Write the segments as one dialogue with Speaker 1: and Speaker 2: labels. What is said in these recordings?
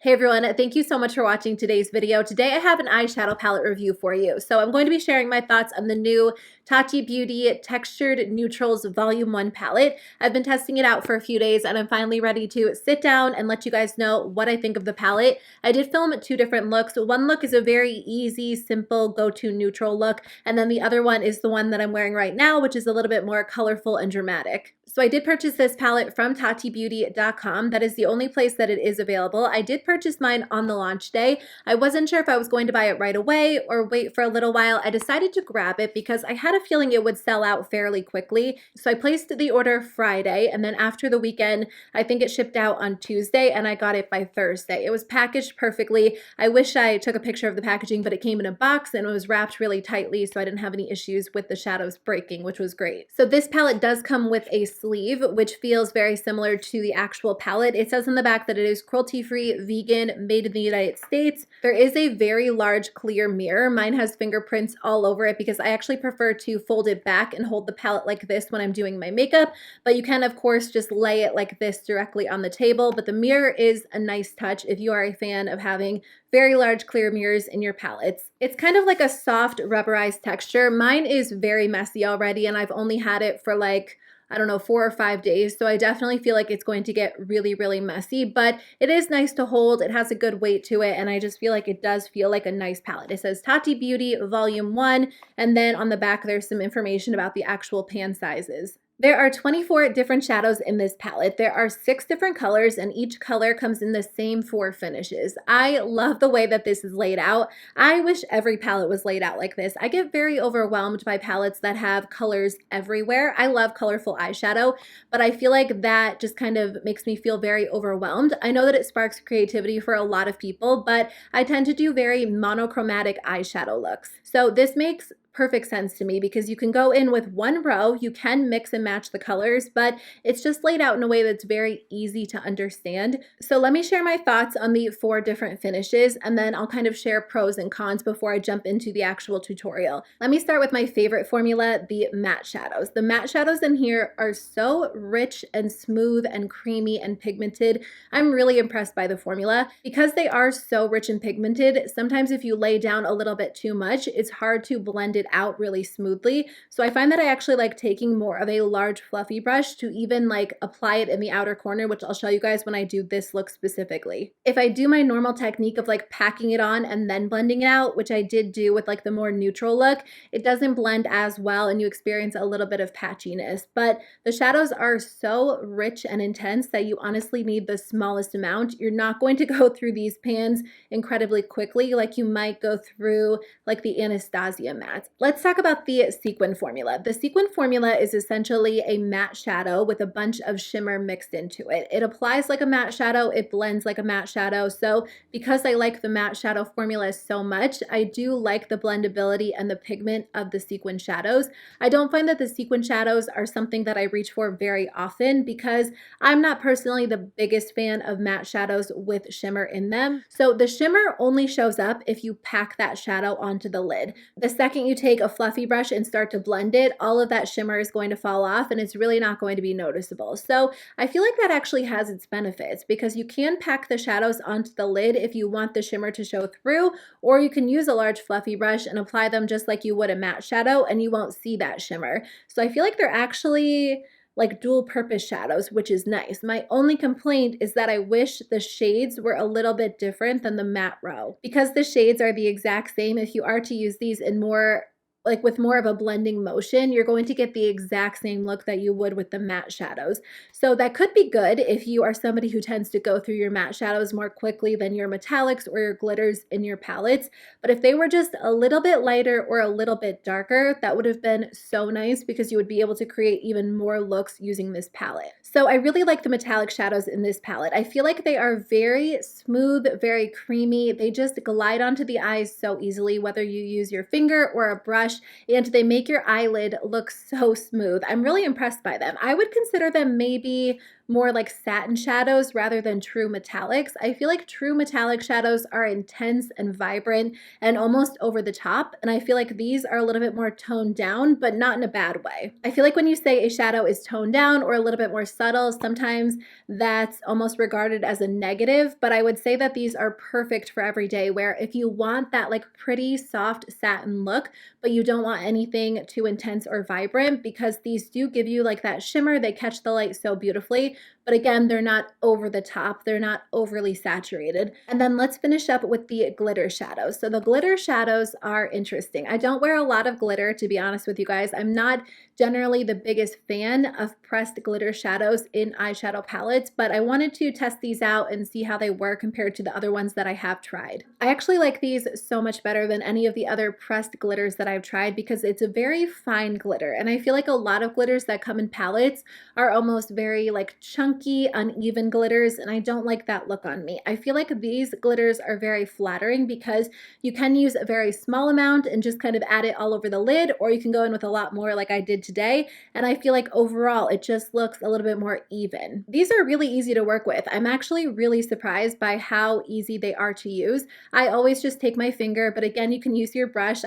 Speaker 1: Hey everyone, thank you so much for watching today's video. Today I have an eyeshadow palette review for you. So I'm going to be sharing my thoughts on the new Tati Beauty Textured Neutrals Volume 1 palette. I've been testing it out for a few days and I'm finally ready to sit down and let you guys know what I think of the palette. I did film 2 different looks. One look is a very easy, simple, go-to neutral look, and then the other one is the one that I'm wearing right now, which is a little bit more colorful and dramatic. So I did purchase this palette from TatiBeauty.com. That is the only place that it is available. I did purchase mine on the launch day. I wasn't sure if I was going to buy it right away or wait for a little while. I decided to grab it because I had a feeling it would sell out fairly quickly. So I placed the order Friday, and then after the weekend, I think it shipped out on Tuesday and I got it by Thursday. It was packaged perfectly. I wish I took a picture of the packaging, but it came in a box and it was wrapped really tightly, so I didn't have any issues with the shadows breaking, which was great. So this palette does come with a sleeve, which feels very similar to the actual palette. It says in the back that it is cruelty-free, vegan, made in the United States. There is a very large clear mirror. Mine has fingerprints all over it because I actually prefer to fold it back and hold the palette like this when I'm doing my makeup, but you can of course just lay it like this directly on the table. But the mirror is a nice touch if you are a fan of having very large clear mirrors in your palettes. It's kind of like a soft rubberized texture. Mine is very messy already and I've only had it for like, I don't know, 4 or 5 days. So I definitely feel like it's going to get really, really messy, but it is nice to hold. It has a good weight to it. And I just feel like it does feel like a nice palette. It says Tati Beauty Volume 1. And then on the back, there's some information about the actual pan sizes. There are 24 different shadows in this palette. There are 6 different colors and each color comes in the same 4 finishes. I love the way that this is laid out. I wish every palette was laid out like this. I get very overwhelmed by palettes that have colors everywhere. I love colorful eyeshadow, but I feel like that just kind of makes me feel very overwhelmed. I know that it sparks creativity for a lot of people, but I tend to do very monochromatic eyeshadow looks. So this makes perfect sense to me because you can go in with one row, you can mix and match the colors, but it's just laid out in a way that's very easy to understand. So let me share my thoughts on the 4 different finishes and then I'll kind of share pros and cons before I jump into the actual tutorial. Let me start with my favorite formula, the matte shadows. The matte shadows in here are so rich and smooth and creamy and pigmented. I'm really impressed by the formula. Because they are so rich and pigmented, sometimes if you lay down a little bit too much, it's hard to blend it out really smoothly. So I find that I actually like taking more of a large fluffy brush to even like apply it in the outer corner, which I'll show you guys when I do this look specifically. If I do my normal technique of like packing it on and then blending it out, which I did do with like the more neutral look, it doesn't blend as well and you experience a little bit of patchiness. But the shadows are so rich and intense that you honestly need the smallest amount. You're not going to go through these pans incredibly quickly like you might go through like the Anastasia mattes. Let's talk about the Sequin formula. The Sequin formula is essentially a matte shadow with a bunch of shimmer mixed into it. It applies like a matte shadow, it blends like a matte shadow. So because I like the matte shadow formula so much, I do like the blendability and the pigment of the Sequin shadows. I don't find that the Sequin shadows are something that I reach for very often because I'm not personally the biggest fan of matte shadows with shimmer in them. So the shimmer only shows up if you pack that shadow onto the lid. The second you take a fluffy brush and start to blend it, all of that shimmer is going to fall off and it's really not going to be noticeable. So I feel like that actually has its benefits because you can pack the shadows onto the lid if you want the shimmer to show through, or you can use a large fluffy brush and apply them just like you would a matte shadow and you won't see that shimmer. So I feel like they're actually like dual purpose shadows, which is nice. My only complaint is that I wish the shades were a little bit different than the matte row. Because the shades are the exact same, if you are to use these in more like with more of a blending motion, you're going to get the exact same look that you would with the matte shadows. So that could be good if you are somebody who tends to go through your matte shadows more quickly than your metallics or your glitters in your palettes. But if they were just a little bit lighter or a little bit darker, that would have been so nice because you would be able to create even more looks using this palette. So I really like the metallic shadows in this palette. I feel like they are very smooth, very creamy. They just glide onto the eyes so easily, whether you use your finger or a brush, and they make your eyelid look so smooth. I'm really impressed by them. I would consider them maybe more like satin shadows rather than true metallics. I feel like true metallic shadows are intense and vibrant and almost over the top, and I feel like these are a little bit more toned down, but not in a bad way. I feel like when you say a shadow is toned down or a little bit more subtle, sometimes that's almost regarded as a negative, but I would say that these are perfect for everyday wear. If you want that like pretty soft satin look, but you don't want anything too intense or vibrant, because these do give you like that shimmer. They catch the light so beautifully, but again, they're not over the top. They're not overly saturated. And then let's finish up with the glitter shadows. So the glitter shadows are interesting. I don't wear a lot of glitter, to be honest with you guys. I'm not generally the biggest fan of pressed glitter shadows in eyeshadow palettes, but I wanted to test these out and see how they were compared to the other ones that I have tried. I actually like these so much better than any of the other pressed glitters that I've tried because it's a very fine glitter, and I feel like a lot of glitters that come in palettes are almost very like chunky, uneven glitters, and I don't like that look on me. I feel like these glitters are very flattering because you can use a very small amount and just kind of add it all over the lid, or you can go in with a lot more like I did today, and I feel like overall it just looks a little bit more even. These are really easy to work with. I'm actually really surprised by how easy they are to use. I always just take my finger, but again, you can use your brush.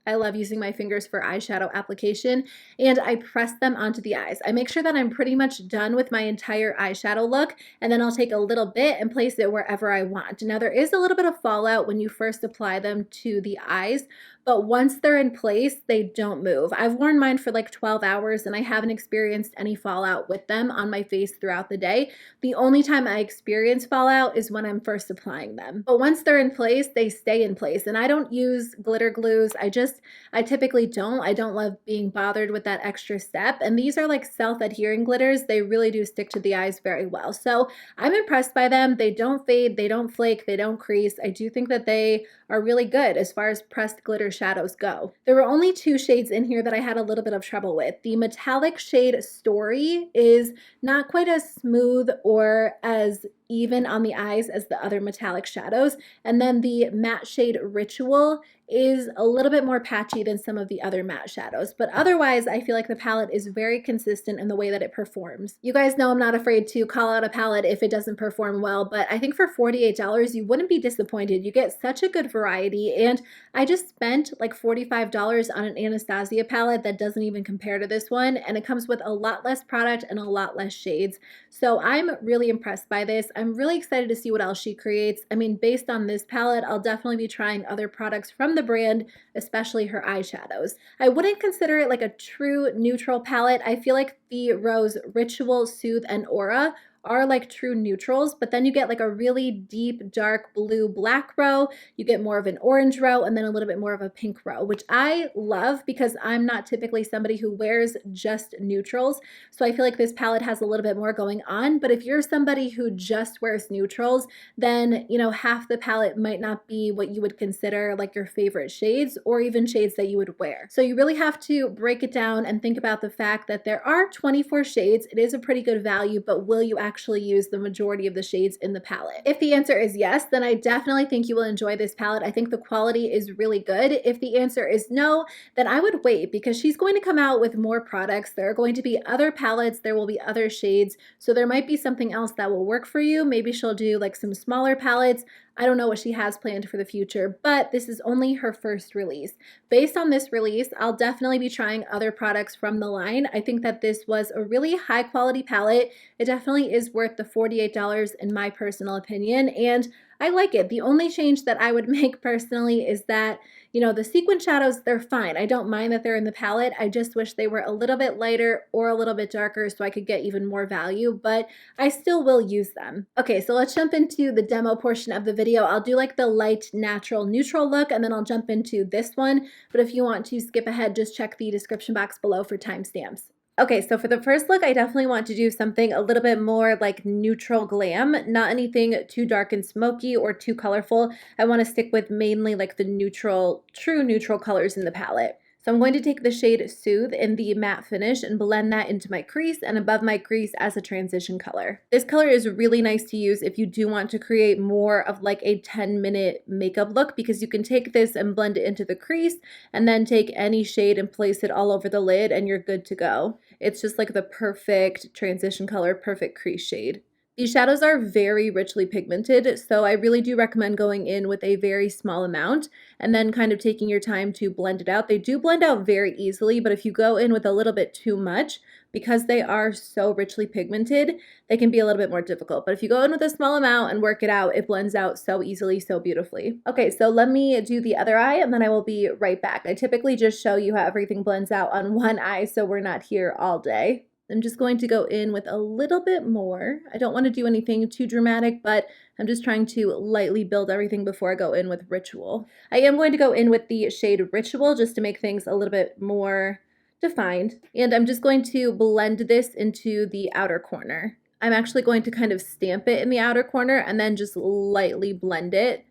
Speaker 1: I love using my fingers for eyeshadow application, and I press them onto the eyes. I make sure that I'm pretty much done with my entire eyeshadow look, and then I'll take a little bit and place it wherever I want. Now, there is a little bit of fallout when you first apply them to the eyes, but once they're in place, they don't move. I've worn mine for like 12 hours and I haven't experienced any fallout with them on my face throughout the day. The only time I experience fallout is when I'm first applying them. But once they're in place, they stay in place. And I don't use glitter glues. I typically don't. I don't love being bothered with that extra step. And these are like self-adhering glitters. They really do stick to the eyes very well. So I'm impressed by them. They don't fade, they don't flake, they don't crease. I do think that they are really good as far as pressed glitter shadows go. There were only two shades in here that I had a little bit of trouble with. The metallic shade Story is not quite as smooth or as even on the eyes as the other metallic shadows. And then the matte shade Ritual is a little bit more patchy than some of the other matte shadows. But otherwise, I feel like the palette is very consistent in the way that it performs. You guys know I'm not afraid to call out a palette if it doesn't perform well, but I think for $48, you wouldn't be disappointed. You get such a good variety, and I just spent like $45 on an Anastasia palette that doesn't even compare to this one, and it comes with a lot less product and a lot less shades. So I'm really impressed by this. I'm really excited to see what else she creates. I mean, based on this palette, I'll definitely be trying other products from the brand, especially her eyeshadows. I wouldn't consider it like a true neutral palette. I feel like the Rose Ritual, Soothe, and Aura are like true neutrals, but then you get like a really deep dark blue black row, you get more of an orange row, and then a little bit more of a pink row, which I love because I'm not typically somebody who wears just neutrals. So I feel like this palette has a little bit more going on, but if you're somebody who just wears neutrals, then you know, half the palette might not be what you would consider like your favorite shades or even shades that you would wear. So you really have to break it down and think about the fact that there are 24 shades. It is a pretty good value, but will you actually use the majority of the shades in the palette? If the answer is yes, then I definitely think you will enjoy this palette. I think the quality is really good. If the answer is no, then I would wait because she's going to come out with more products. There are going to be other palettes, there will be other shades, so there might be something else that will work for you. Maybe she'll do like some smaller palettes. I don't know what she has planned for the future, but this is only her first release. Based on this release, I'll definitely be trying other products from the line. I think that this was a really high quality palette. It definitely is worth the $48 in my personal opinion, and I like it. The only change that I would make personally is that, you know, the Sequin Shadows, they're fine. I don't mind that they're in the palette. I just wish they were a little bit lighter or a little bit darker so I could get even more value, but I still will use them. Okay, so let's jump into the demo portion of the video. I'll do like the light, natural, neutral look, and then I'll jump into this one. But if you want to skip ahead, just check the description box below for timestamps. Okay, so for the first look, I definitely want to do something a little bit more like neutral glam, not anything too dark and smoky or too colorful. I want to stick with mainly like the neutral, true neutral colors in the palette. So I'm going to take the shade Soothe in the matte finish and blend that into my crease and above my crease as a transition color. This color is really nice to use if you do want to create more of like a 10-minute makeup look, because you can take this and blend it into the crease and then take any shade and place it all over the lid and you're good to go. It's just like the perfect transition color, perfect crease shade. These shadows are very richly pigmented, so I really do recommend going in with a very small amount and then kind of taking your time to blend it out. They do blend out very easily, but if you go in with a little bit too much, because they are so richly pigmented, they can be a little bit more difficult. But if you go in with a small amount and work it out, it blends out so easily, so beautifully. Okay, so let me do the other eye and then I will be right back. I typically just show you how everything blends out on one eye, so we're not here all day. I'm just going to go in with a little bit more. I don't want to do anything too dramatic, but I'm just trying to lightly build everything before I go in with Ritual. I am going to go in with the shade Ritual just to make things a little bit more defined. And I'm just going to blend this into the outer corner. I'm actually going to kind of stamp it in the outer corner and then just lightly blend it.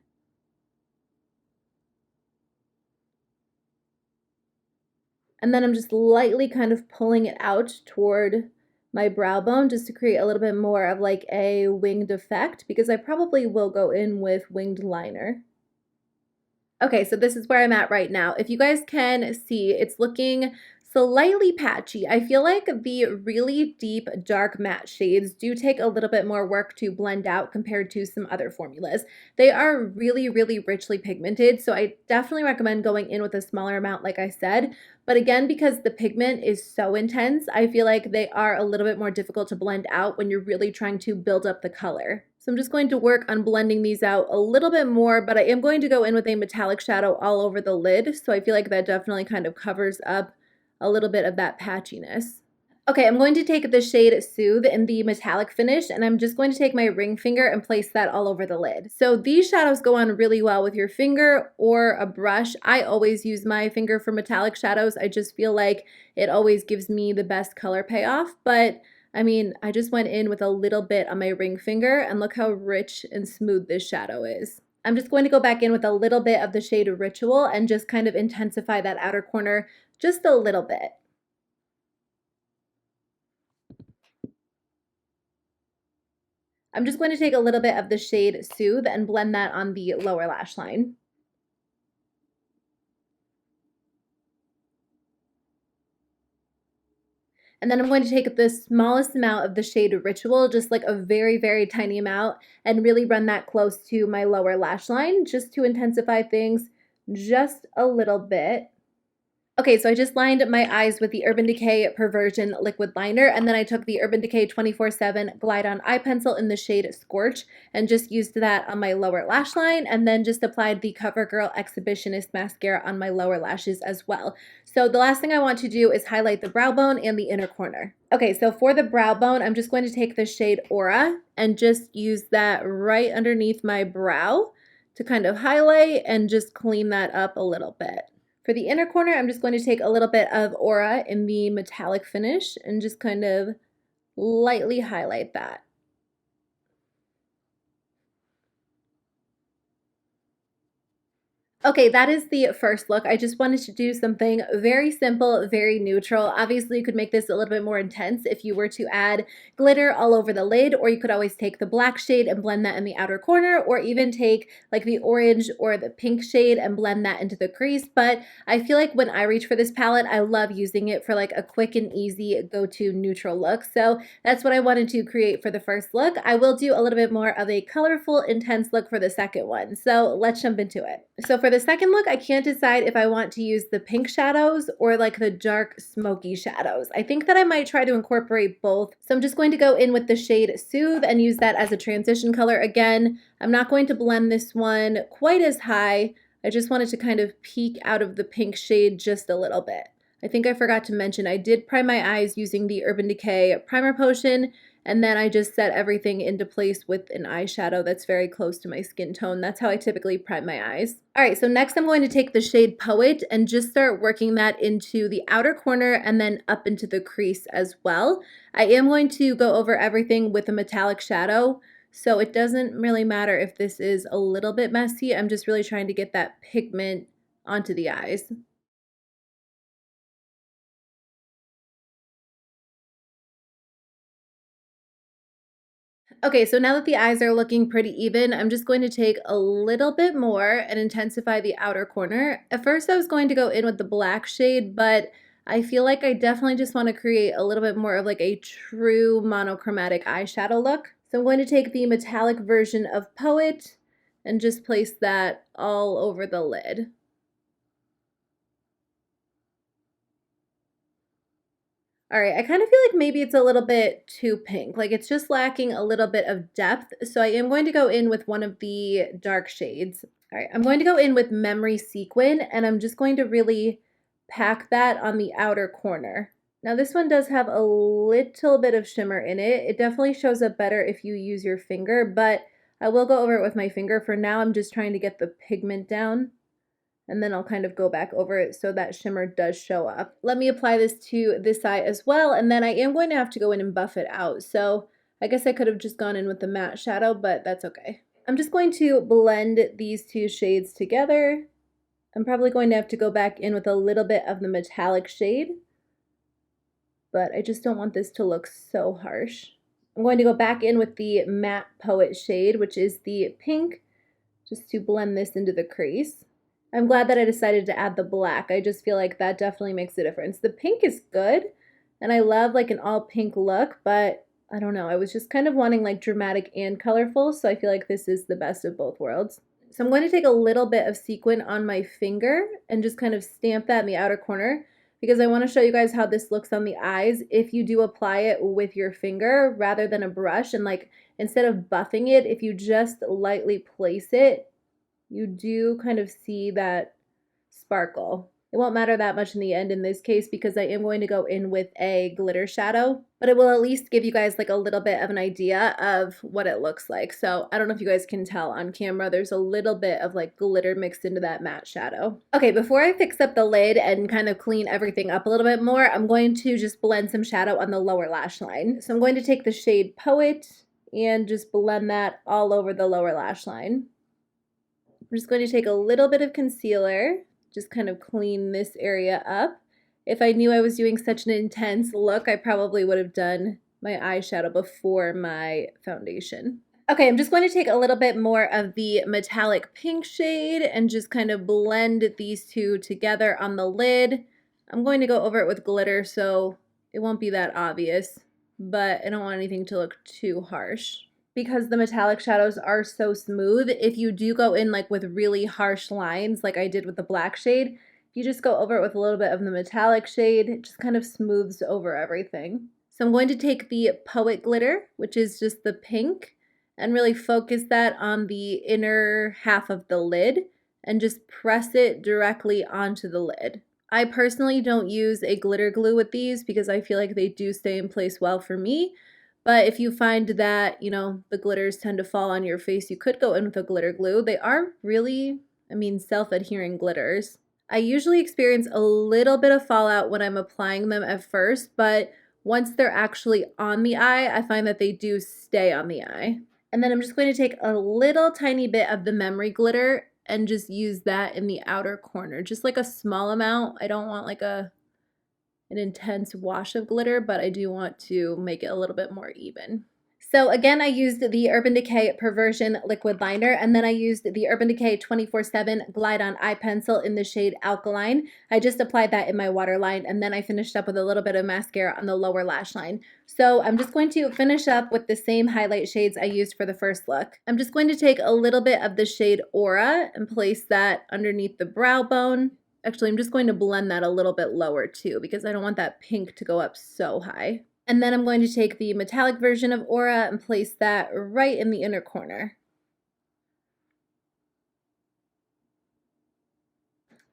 Speaker 1: And then I'm just lightly kind of pulling it out toward my brow bone just to create a little bit more of like a winged effect, because I probably will go in with winged liner. Okay, so this is where I'm at right now. If you guys can see, it's looking slightly patchy. I feel like the really deep dark matte shades do take a little bit more work to blend out compared to some other formulas. They are really, really richly pigmented, so I definitely recommend going in with a smaller amount, like I said. But again, because the pigment is so intense, I feel like they are a little bit more difficult to blend out when you're really trying to build up the color. So I'm just going to work on blending these out a little bit more, but I am going to go in with a metallic shadow all over the lid. So I feel like that definitely kind of covers up a little bit of that patchiness. Okay, I'm going to take the shade Soothe in the metallic finish, and I'm just going to take my ring finger and place that all over the lid. So these shadows go on really well with your finger or a brush. I always use my finger for metallic shadows. I just feel like it always gives me the best color payoff, but I mean, I just went in with a little bit on my ring finger and look how rich and smooth this shadow is. I'm just going to go back in with a little bit of the shade Ritual and just kind of intensify that outer corner just a little bit. I'm just going to take a little bit of the shade Soothe and blend that on the lower lash line. And then I'm going to take the smallest amount of the shade Ritual, just like a very, very tiny amount, and really run that close to my lower lash line just to intensify things just a little bit. Okay, so I just lined my eyes with the Urban Decay Perversion Liquid Liner, and then I took the Urban Decay 24/7 Glide On Eye Pencil in the shade Scorch and just used that on my lower lash line, and then just applied the CoverGirl Exhibitionist Mascara on my lower lashes as well. So the last thing I want to do is highlight the brow bone and the inner corner. Okay, so for the brow bone, I'm just going to take the shade Aura and just use that right underneath my brow to kind of highlight and just clean that up a little bit. For the inner corner, I'm just going to take a little bit of Aura in the metallic finish and just kind of lightly highlight that. Okay, that is the first look. I just wanted to do something very simple, very neutral. Obviously, you could make this a little bit more intense if you were to add glitter all over the lid, or you could always take the black shade and blend that in the outer corner, or even take like the orange or the pink shade and blend that into the crease. But I feel like when I reach for this palette, I love using it for like a quick and easy go-to neutral look. So that's what I wanted to create for the first look. I will do a little bit more of a colorful, intense look for the second one. So let's jump into it. So for the second look, I can't decide if I want to use the pink shadows or like the dark smoky shadows. I think that I might try to incorporate both. So I'm just going to go in with the shade Soothe and use that as a transition color. Again, I'm not going to blend this one quite as high. I just wanted to kind of peek out of the pink shade just a little bit. I think I forgot to mention I did prime my eyes using the Urban Decay Primer Potion, and then I just set everything into place with an eyeshadow that's very close to my skin tone. That's how I typically prime my eyes. All right, so next I'm going to take the shade Poet and just start working that into the outer corner and then up into the crease as well. I am going to go over everything with a metallic shadow, so it doesn't really matter if this is a little bit messy. I'm just really trying to get that pigment onto the eyes. Okay, so now that the eyes are looking pretty even, I'm just going to take a little bit more and intensify the outer corner. At first I was going to go in with the black shade, but I feel like I definitely just want to create a little bit more of like a true monochromatic eyeshadow look. So I'm going to take the metallic version of Poet and just place that all over the lid. All right, I kind of feel like maybe it's a little bit too pink. Like it's just lacking a little bit of depth. So I am going to go in with one of the dark shades. All right, I'm going to go in with Memory Sequin, and I'm just going to really pack that on the outer corner. Now this one does have a little bit of shimmer in it. It definitely shows up better if you use your finger, but I will go over it with my finger. For now, I'm just trying to get the pigment down, and then I'll kind of go back over it so that shimmer does show up. Let me apply this to this eye as well, and then I am going to have to go in and buff it out. So I guess I could have just gone in with the matte shadow, but that's okay. I'm just going to blend these two shades together. I'm probably going to have to go back in with a little bit of the metallic shade, but I just don't want this to look so harsh. I'm going to go back in with the matte Poet shade, which is the pink, just to blend this into the crease. I'm glad that I decided to add the black. I just feel like that definitely makes a difference. The pink is good, and I love like an all pink look, but I don't know. I was just kind of wanting like dramatic and colorful, so I feel like this is the best of both worlds. So I'm going to take a little bit of sequin on my finger and just kind of stamp that in the outer corner, because I want to show you guys how this looks on the eyes if you do apply it with your finger rather than a brush. And like instead of buffing it, if you just lightly place it, you do kind of see that sparkle. It won't matter that much in the end in this case because I am going to go in with a glitter shadow, but it will at least give you guys like a little bit of an idea of what it looks like. So I don't know if you guys can tell on camera, there's a little bit of like glitter mixed into that matte shadow. Okay, before I fix up the lid and kind of clean everything up a little bit more, I'm going to just blend some shadow on the lower lash line. So I'm going to take the shade Poet and just blend that all over the lower lash line. I'm just going to take a little bit of concealer, just kind of clean this area up. If I knew I was doing such an intense look, I probably would have done my eyeshadow before my foundation. Okay, I'm just going to take a little bit more of the metallic pink shade and just kind of blend these two together on the lid. I'm going to go over it with glitter so it won't be that obvious, but I don't want anything to look too harsh. Because the metallic shadows are so smooth, if you do go in like with really harsh lines like I did with the black shade, if you just go over it with a little bit of the metallic shade, it just kind of smooths over everything. So I'm going to take the Poet glitter, which is just the pink, and really focus that on the inner half of the lid and just press it directly onto the lid. I personally don't use a glitter glue with these because I feel like they do stay in place well for me. But if you find that, you know, the glitters tend to fall on your face, you could go in with a glitter glue. They are really, self-adhering glitters. I usually experience a little bit of fallout when I'm applying them at first, but once they're actually on the eye, I find that they do stay on the eye. And then I'm just going to take a little tiny bit of the memory glitter and just use that in the outer corner, just like a small amount. I don't want like an intense wash of glitter, but I do want to make it a little bit more even. So again, I used the Urban Decay Perversion Liquid Liner, and then I used the Urban Decay 24/7 Glide On Eye Pencil in the shade Alkaline. I just applied that in my waterline, and then I finished up with a little bit of mascara on the lower lash line. So I'm just going to finish up with the same highlight shades I used for the first look. I'm just going to take a little bit of the shade Aura and place that underneath the brow bone. Actually, I'm just going to blend that a little bit lower too because I don't want that pink to go up so high. And then I'm going to take the metallic version of Aura and place that right in the inner corner.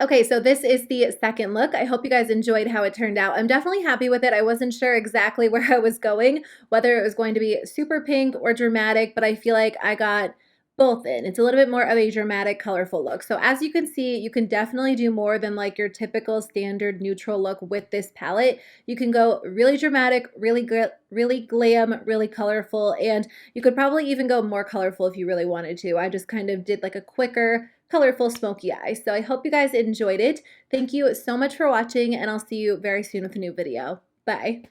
Speaker 1: Okay, so this is the second look. I hope you guys enjoyed how it turned out. I'm definitely happy with it. I wasn't sure exactly where I was going, whether it was going to be super pink or dramatic, but I feel like I got both in. It's a little bit more of a dramatic, colorful look. So as you can see, you can definitely do more than like your typical standard neutral look with this palette. You can go really dramatic, really glam, really colorful, and you could probably even go more colorful if you really wanted to. I just kind of did like a quicker, colorful smoky eye. So I hope you guys enjoyed it. Thank you so much for watching, and I'll see you very soon with a new video. Bye.